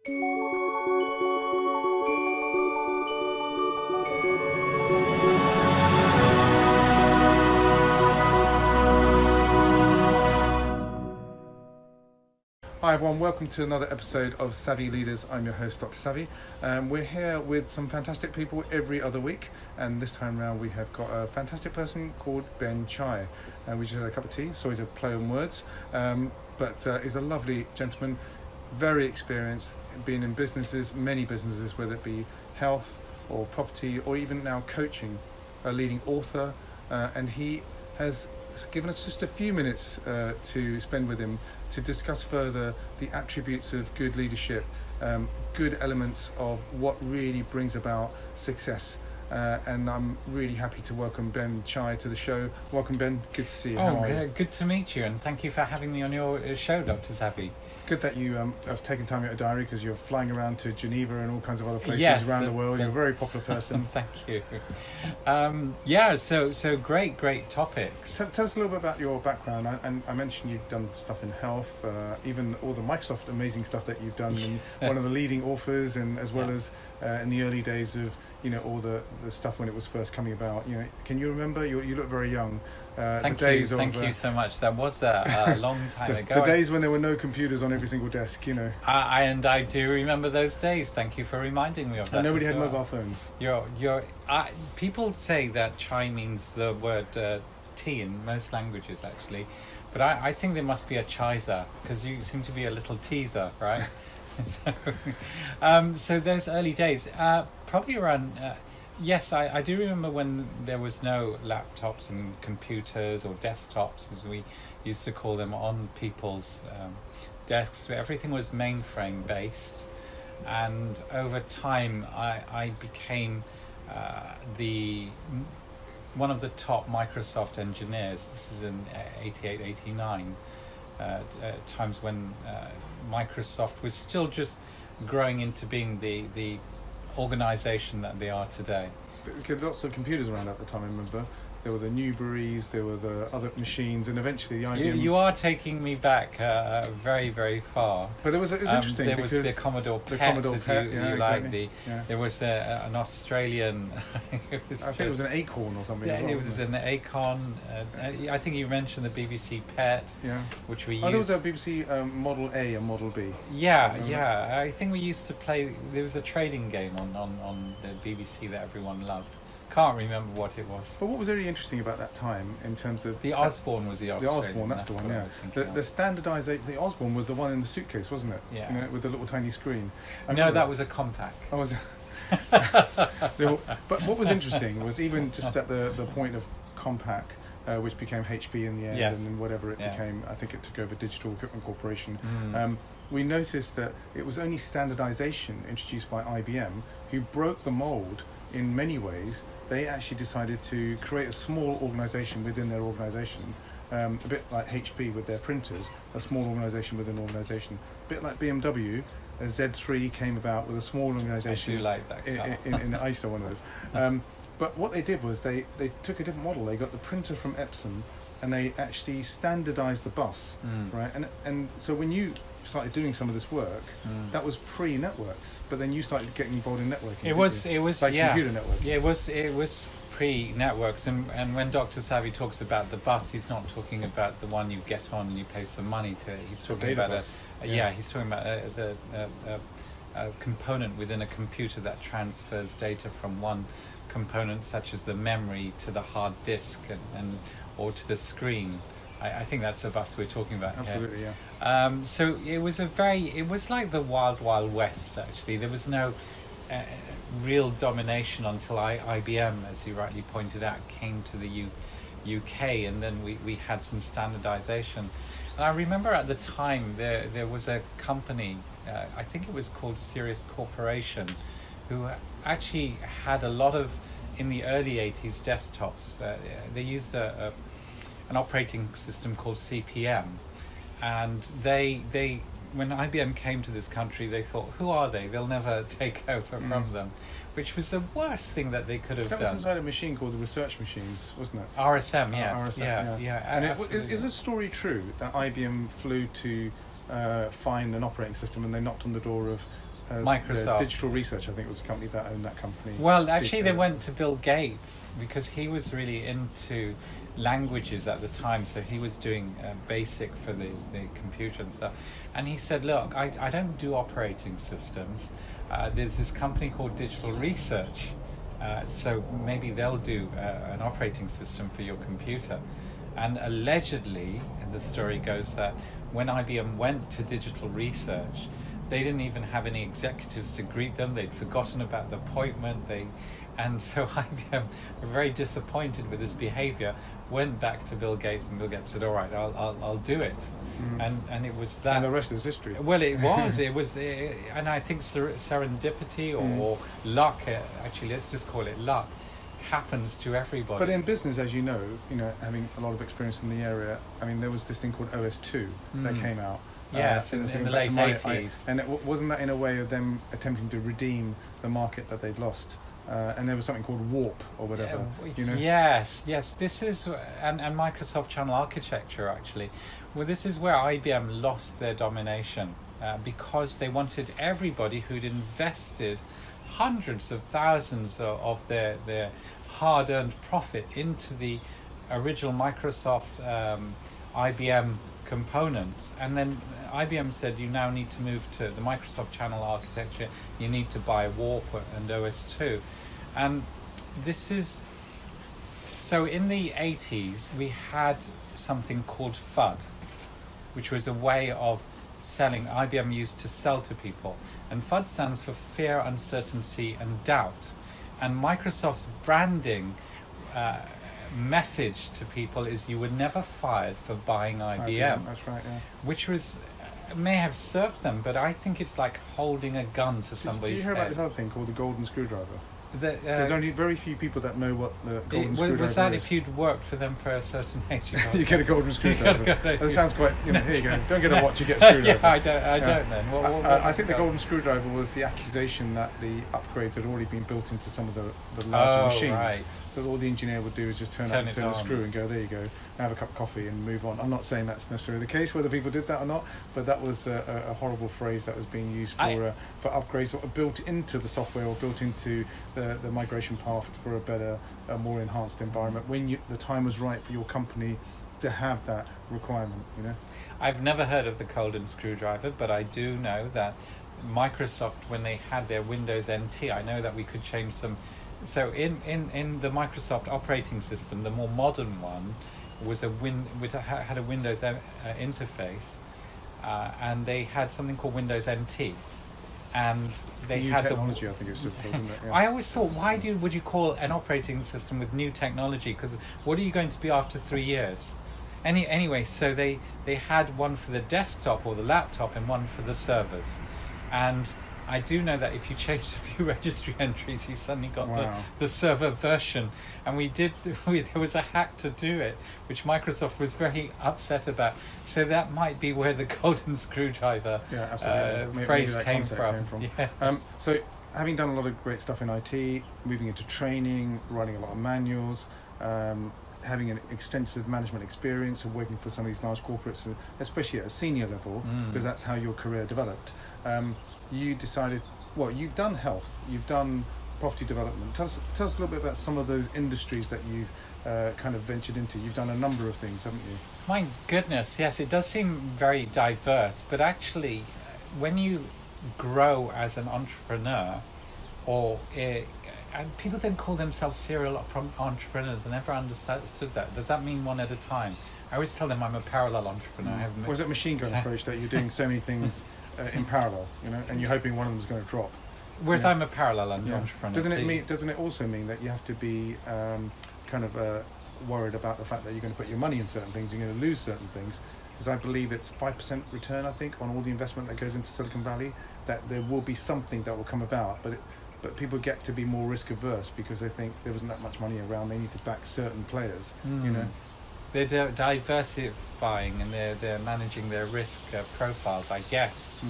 Hi everyone, welcome to another episode of Savvy Leaders. I'm your host, Dr. Savvy. We're here with some fantastic people every other week, and this time around we have got a fantastic person called Ben Chai. We just had a cup of tea, sorry to play on words, but he's a lovely gentleman, very experienced, been in businesses, many businesses, whether it be health or property or even now coaching, a leading author, and he has given us just a few minutes to spend with him to discuss further the attributes of good leadership, good elements of what really brings about success. And I'm really happy to welcome Ben Chai to the show. Welcome, Ben. Good to see you. How are you? Good to meet you, and thank you for having me on your show, Dr. Savvy. It's good that you have taken time out of your diary, because you're flying around to Geneva and all kinds of other places Yes, around the world. You're a very popular person. Thank you. So great topics. Tell us a little bit about your background. And I mentioned you've done stuff in health, even all the Microsoft amazing stuff that you've done. And one of the leading authors, and as well as in the early days of all the stuff when it was first coming about. Can you remember? You look very young. Thank you so much. That was a long time ago. The days when there were no computers on every single desk. And I do remember those days. Thank you for reminding me of that. And nobody had mobile phones. People say that chai means the word tea in most languages, actually, but I think there must be a chaiser, because you seem to be a little teaser, right? So those early days, probably around. Yes, I do remember when there was no laptops and computers, or desktops as we used to call them, on people's desks. Everything was mainframe based, and over time I became one of the top Microsoft engineers. This is in 88, 89, times when Microsoft was still just growing into being the organization that they are today. Because lots of computers around at the time, I remember. There were the Newberries, there were the other machines, and eventually the IBM... You are taking me back very, very far. But it was interesting. There was the Commodore PET, exactly. There was an Australian... I think it was an Acorn or something. Yeah, it was an Acorn. I think you mentioned the BBC PET, which we used... there was a BBC Model A and Model B. Yeah. I think we used to play... There was a trading game on the BBC that everyone loved. Can't remember what it was. But what was really interesting about that time in terms of... The Osborne was the Australian. The Osborne, that's the one, yeah. The standardisation... The Osborne was the one in the suitcase, wasn't it? Yeah. With the little tiny screen. No, that was a Compaq. But what was interesting was even just at the point of Compaq, which became HP in the end, and then whatever it became, I think it took over Digital Equipment Corporation. We noticed that it was only standardisation introduced by IBM who broke the mould in many ways. They actually decided to create a small organisation within their organisation, a bit like HP with their printers, a small organisation within an organisation, a bit like BMW. Z3 came about with a small organisation. I do like that car. I used to one of those. But what they did was they took a different model. They got the printer from Epson, and they actually standardised the bus, right? And so when you started doing some of this work, that was pre-networks, but then you started getting involved in networking. It was computer networking. Yeah, it was pre-networks, and when Dr. Savvy talks about the bus, he's not talking about the one you get on and you pay some money to. He's talking about he's talking about a component within a computer that transfers data from one component, such as the memory, to the hard disk and or to the screen. I think that's the bus we're talking about. Absolutely, here. So it was like the wild west, actually. There was no real domination until IBM, as you rightly pointed out, came to the UK, and then we had some standardization. And I remember at the time there was a company, I think it was called Sirius Corporation, who actually had a lot of, in the early 80s, desktops. They used an operating system called CP/M, and they when IBM came to this country, they thought, who are they? They'll never take over from them, which was the worst thing that they could have done. That was inside a machine called the Research Machines, wasn't it? RSM, yes. RSM, yeah. And is the story true that IBM flew to find an operating system, and they knocked on the door of Microsoft. Digital Research, I think, was the company that owned that company. Well, actually, they Secret. went to Bill Gates because he was really into languages at the time. So he was doing BASIC for the computer and stuff. And he said, look, I don't do operating systems. There's this company called Digital Research. So maybe they'll do an operating system for your computer. And allegedly, the story goes that when IBM went to Digital Research, they didn't even have any executives to greet them. They'd forgotten about the appointment. And so IBM were very disappointed with this behavior. Went back to Bill Gates, and Bill Gates said, "All right, I'll do it." And it was that. And the rest is history. Well, it was, and I think serendipity or luck. Actually, let's just call it luck. Happens to everybody. But in business, as you know, having a lot of experience in the area, I mean, there was this thing called OS2 that came out. Yes, in the late 80s. And wasn't that in a way of them attempting to redeem the market that they'd lost? And there was something called Warp or whatever. Yes. This is and Microsoft Channel Architecture actually. Well, this is where IBM lost their domination because they wanted everybody who'd invested hundreds of thousands of their hard-earned profit into the original Microsoft IBM components, and then IBM said you now need to move to the Microsoft Channel Architecture, you need to buy Warp and OS2. And this is so in the 80s we had something called FUD, which was a way of selling. IBM used to sell to people, and FUD stands for fear, uncertainty and doubt. And Microsoft's branding message to people is you were never fired for buying IBM. That's right, yeah. Which was may have served them, but I think it's like holding a gun to somebody's head. Do you hear about head. this other thing called the golden screwdriver? There's only very few people that know what the golden screwdriver was that is. if you'd worked for them for a certain age? You get a golden screwdriver. That sounds quite, here you go. Don't get a watch, you get a screwdriver. I don't then. I think the golden screwdriver was the accusation that the upgrades had already been built into some of the larger machines. Right. So all the engineer would do is just turn the screw and go, there you go, have a cup of coffee and move on. I'm not saying that's necessarily the case, whether people did that or not, but that was a horrible phrase that was being used for upgrades or built into the software or built into the migration path for a better, more enhanced environment when the time was right for your company to have that requirement, I've never heard of the golden screwdriver, but I do know that Microsoft, when they had their Windows NT, I know that we could change some. So in the Microsoft operating system, the more modern one was had a Windows interface, and they had something called Windows NT. And they new had technology, I think it's stood for, isn't it? Yeah. I always thought, why would you call an operating system with new technology? Because what are you going to be after 3 years? Anyway, so they had one for the desktop or the laptop and one for the servers. And I do know that if you changed a few registry entries, you suddenly got the server version. And there was a hack to do it, which Microsoft was very upset about. So that might be where the golden screwdriver phrase came from. Yes. So having done a lot of great stuff in IT, moving into training, writing a lot of manuals, having an extensive management experience of working for some of these large corporates, especially at a senior level, because that's how your career developed. You decided, you've done health, you've done property development. Tell us a little bit about some of those industries that you've kind of ventured into. You've done a number of things, haven't you? My goodness, yes, it does seem very diverse, but actually, when you grow as an entrepreneur, and people then call themselves serial entrepreneurs. I never understood that. Does that mean one at a time? I always tell them I'm a parallel entrepreneur. Was it machine gun approach that you're doing so many things in parallel, and you're hoping one of them is going to drop? Whereas I'm a parallel entrepreneur. Doesn't it also mean that you have to be worried about the fact that you're going to put your money in certain things, you're going to lose certain things? Because I believe it's 5% return, I think, on all the investment that goes into Silicon Valley, that there will be something that will come about, but people get to be more risk averse because they think there wasn't that much money around, they need to back certain players, They're diversifying and they're managing their risk profiles, I guess.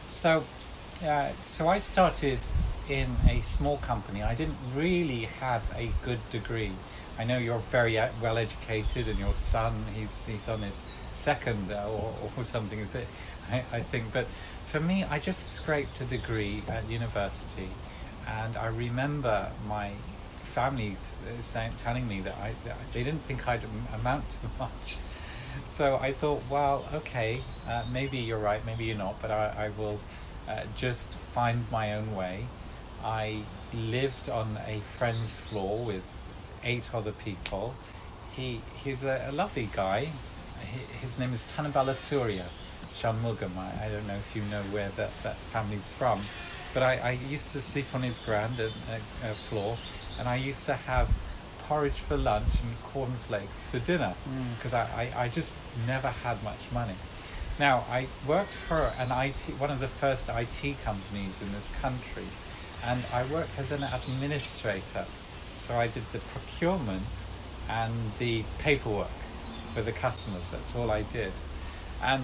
So I started in a small company. I didn't really have a good degree. I know you're very well educated, and your son, he's on his second or something, is it? I think. But for me, I just scraped a degree at university, and I remember my family telling me that they didn't think I'd amount to much. So I thought, well, okay, maybe you're right, maybe you're not, but I will just find my own way. I lived on a friend's floor with 8 other people. He's a lovely guy. His name is Tanabala Surya Shanmugam. I don't know if you know where that family's from, but I used to sleep on his ground floor, and I used to have porridge for lunch and cornflakes for dinner, because I just never had much money. Now, I worked for one of the first IT companies in this country, and I worked as an administrator. So I did the procurement and the paperwork for the customers. That's all I did. And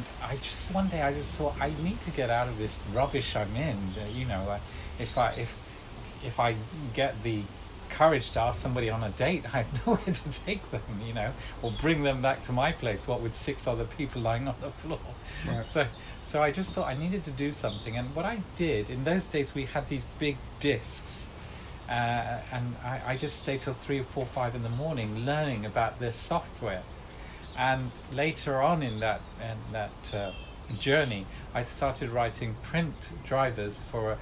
one day I just thought, I need to get out of this rubbish I'm in. If I get the courage to ask somebody on a date, I have nowhere to take them, or bring them back to my place, what with 6 other people lying on the floor. Right. So I just thought I needed to do something. And what I did, in those days we had these big discs, and I just stayed till 3 or 4, 5 in the morning learning about this software. And later on in that journey, I started writing print drivers for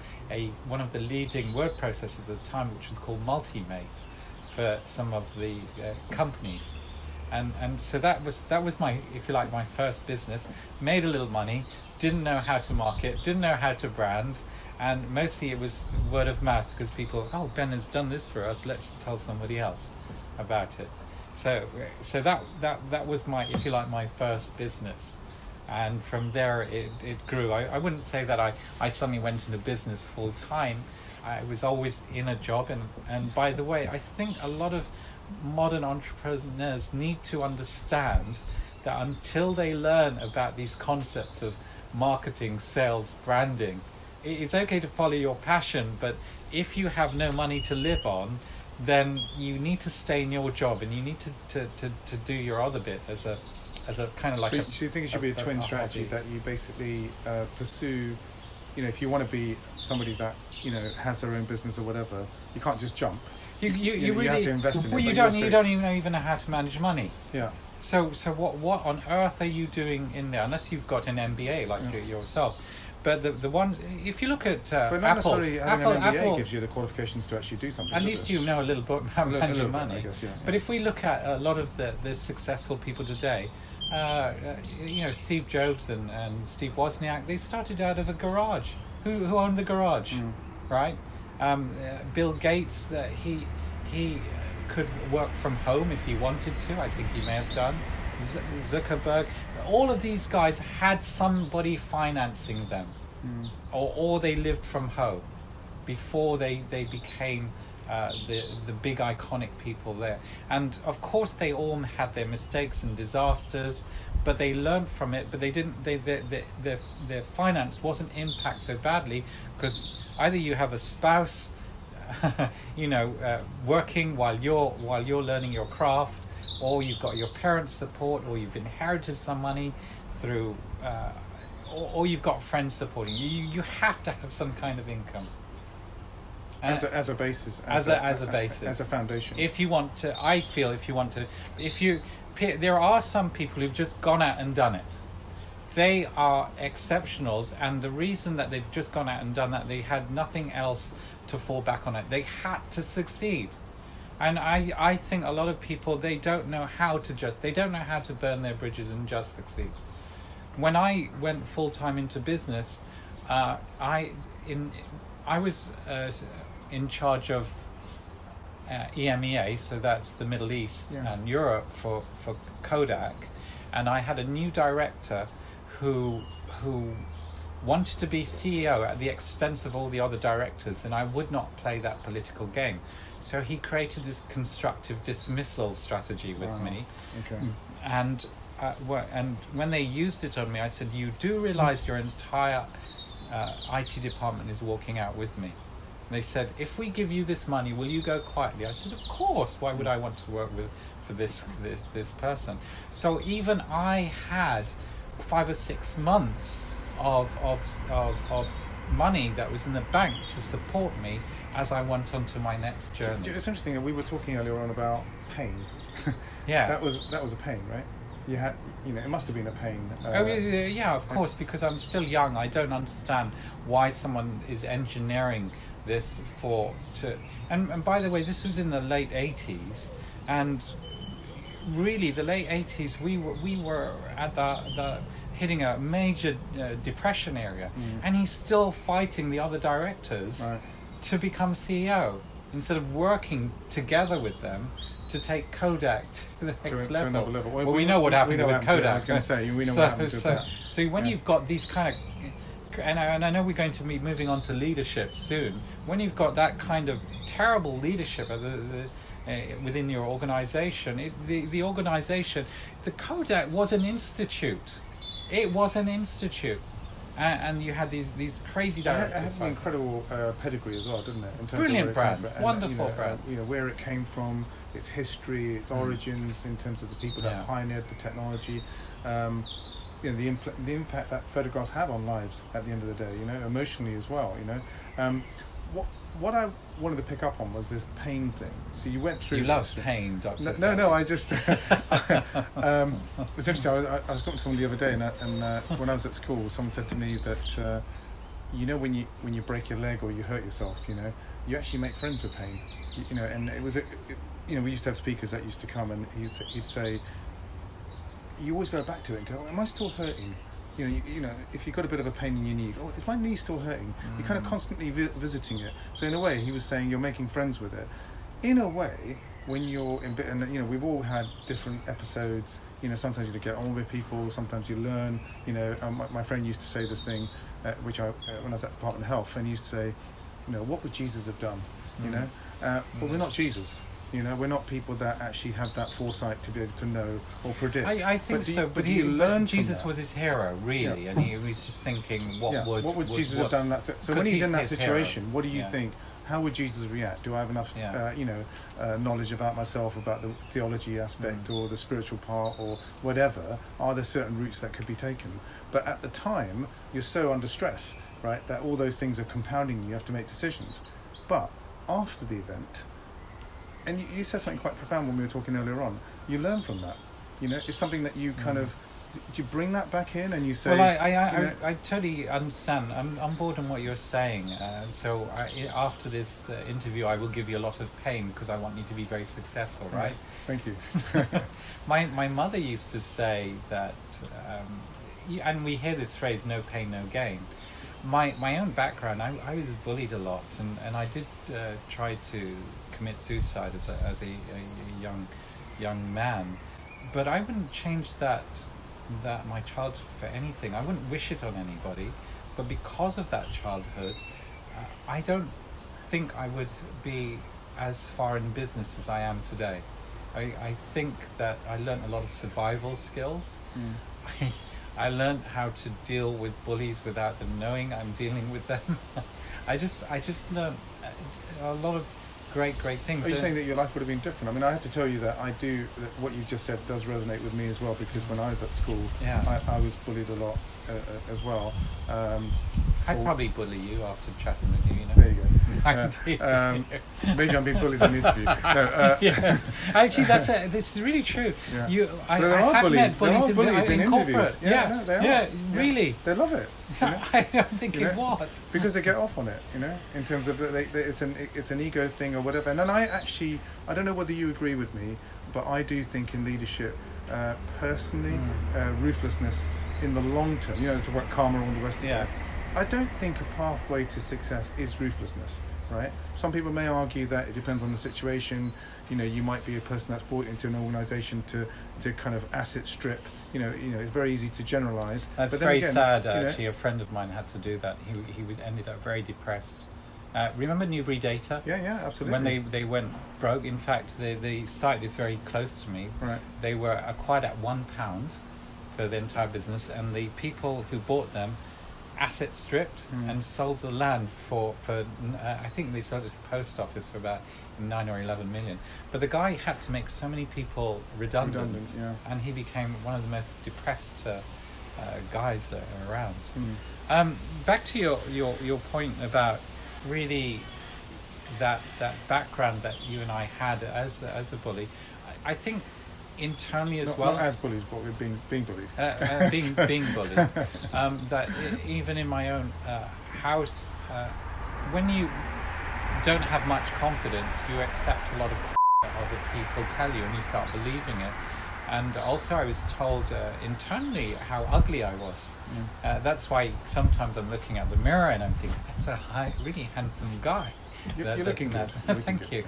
one of the leading word processors at the time, which was called Multimate, for some of the companies. And so that was my, if you like, my first business. Made a little money, didn't know how to market, didn't know how to brand, and mostly it was word of mouth, because people, oh, Ben has done this for us, let's tell somebody else about it. So that was my, if you like, my first business. And from there it grew. I wouldn't say that I suddenly went into business full time. I was always in a job. And by the way, I think a lot of modern entrepreneurs need to understand that until they learn about these concepts of marketing, sales, branding, it's okay to follow your passion, but if you have no money to live on, then you need to stay in your job, and you need to do your other bit as a kind of like. So you think it should be a twin strategy hobby. That you basically pursue, if you want to be somebody that has their own business or whatever, you can't just jump. You really have to invest in it. Well, you don't even know how to manage money. Yeah. So what on earth are you doing in there, unless you've got an MBA like yourself? But the one, if you look at but not Apple, necessarily having an MBA Apple gives you the qualifications to actually do something. At least you know a little bit about managing money. I guess, yeah. But if we look at a lot of the successful people today, Steve Jobs and Steve Wozniak, they started out of a garage. Who owned the garage, right? Bill Gates, he could work from home if he wanted to. I think he may have done. Zuckerberg, all of these guys had somebody financing them, or they lived from home before they became the big iconic people there. And of course they all had their mistakes and disasters, but they learned from it. But they didn't. Their finance wasn't impact so badly, because either you have a spouse, working while you're learning your craft, or you've got your parents' support, or you've inherited some money through, or you've got friends supporting you. You have to have some kind of income. As a basis. As a basis. As a foundation. If you want to, there are some people who've just gone out and done it. They are exceptionals, and the reason that they've just gone out and done that, they had nothing else to fall back on it. They had to succeed. And I think a lot of people, they don't know how to burn their bridges and just succeed. When I went full time into business, I was in charge of EMEA, so that's the Middle East and Europe for Kodak, and I had a new director who wanted to be CEO at the expense of all the other directors, and I would not play that political game. So he created this constructive dismissal strategy with me. Okay. And when they used it on me, I said, you do realize your entire IT department is walking out with me. And they said, if we give you this money, will you go quietly? I said, of course. Why would I want to work for this person? So even I had 5 or 6 months of money that was in the bank to support me as I went on to my next journey. It's interesting. We were talking earlier on about pain. Yeah. That was a pain, right? You had, it must have been a pain. Yeah, of course, because I'm still young. I don't understand why someone is engineering this and by the way, this was in the late 80s, and really the late 80s we were at the hitting a major depression area, and he's still fighting the other directors to become CEO instead of working together with them to take Kodak to the next level. To another level. Well, we know what happened with Kodak. I was going to say, we know what happened to that. So when you've got these kind of, and I know we're going to be moving on to leadership soon, when you've got that kind of terrible leadership within your organization, the organization, the Kodak was an institute. It was an institute. And you had these crazy directors. It has an incredible pedigree as well, didn't it? In terms Brilliant of brand, wonderful brand. Where it came from, its history, its origins, in terms of the people that pioneered the technology, the impact that photographs have on lives at the end of the day. Emotionally as well. What I wanted to pick up on was this pain thing. So you went through. You love pain, Doctor. No. I just. It was interesting. I was talking to someone the other day, and when I was at school, someone said to me that, when you break your leg or you hurt yourself, you actually make friends with pain. And it was, we used to have speakers that used to come, and he'd say, you always go back to it and go, am I still hurting? If you've got a bit of a pain in your knee, is my knee still hurting? You're kind of constantly visiting it. So in a way, he was saying you're making friends with it. In a way, when you're in bit, and we've all had different episodes. Sometimes you get on with people, sometimes you learn. My friend used to say this thing, which when I was at the Department of Health, and he used to say, what would Jesus have done? But we're not Jesus. We're not people that actually have that foresight to be able to know or predict. I think so, but Jesus was his hero, really, and he was just thinking, what would Jesus have done that? So when he's in that situation, hero. What do you think? How would Jesus react? Do I have enough, knowledge about myself, about the theology aspect or the spiritual part or whatever? Are there certain routes that could be taken? But at the time, you're so under stress, right, that all those things are compounding you. You have to make decisions. But after the event, and you said something quite profound when we were talking earlier on, you learn from that. It's something that you kind of, do you bring that back in and you say... Well, I totally understand. I'm on board on what you're saying. So after this interview, I will give you a lot of pain because I want you to be very successful, right? Thank you. My mother used to say that, and we hear this phrase, no pain, no gain. My own background, I was bullied a lot, and I did try to commit suicide as a young man, but I wouldn't change that my childhood for anything. I wouldn't wish it on anybody, but because of that childhood, I don't think I would be as far in business as I am today. I think that I learned a lot of survival skills. I learned how to deal with bullies without them knowing I'm dealing with them. I just learned a lot of great things. Are you saying that your life would have been different? I mean, I have to tell you that that what you just said does resonate with me as well, because when I was at school, I was bullied a lot as well. I'd probably bully you after chatting with you, There you go. Maybe I'm being bullied in the interview. No, yes. Actually, this is really true. Yeah. I have met bullies in corporate. They are. Really. They love it. I'm thinking, what? Because they get off on it, in terms of it's an ego thing or whatever. And then I don't know whether you agree with me, but I do think in leadership, personally, ruthlessness in the long term, to work karma and all the rest of it. I don't think a pathway to success is ruthlessness, right? Some people may argue that it depends on the situation. You might be a person that's brought into an organisation to kind of asset strip. It's very easy to generalise. That's but very sad. Actually, a friend of mine had to do that. He ended up very depressed. Remember Newbury Data? Yeah, absolutely. When they went broke. In fact, the site is very close to me. Right. They were acquired at £1 for the entire business, and the people who bought them asset stripped and sold the land for I think they sold it to the post office for about 9 or 11 million. But the guy had to make so many people redundant, and he became one of the most depressed guys that are around. Mm. Back to your point about really that background that you and I had as a bully. I think internally as well. Not as bullies, but we're being bullied. Being bullied. That even in my own house, when you don't have much confidence, you accept a lot of that other people tell you, and you start believing it. And also, I was told internally how ugly I was. That's why sometimes I'm looking at the mirror and I'm thinking, that's a really handsome guy. You're looking good. Thank you.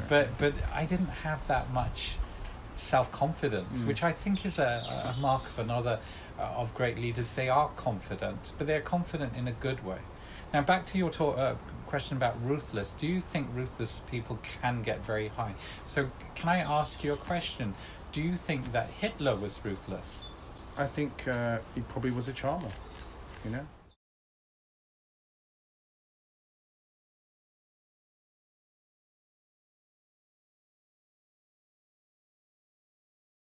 Yeah. But I didn't have that much self-confidence, which I think is a mark of another of great leaders. They are confident, but they're confident in a good way. Now, back to your question about ruthless. Do you think ruthless people can get very high? So can I ask you a question? Do you think that Hitler was ruthless? I think he probably was a charmer, you know.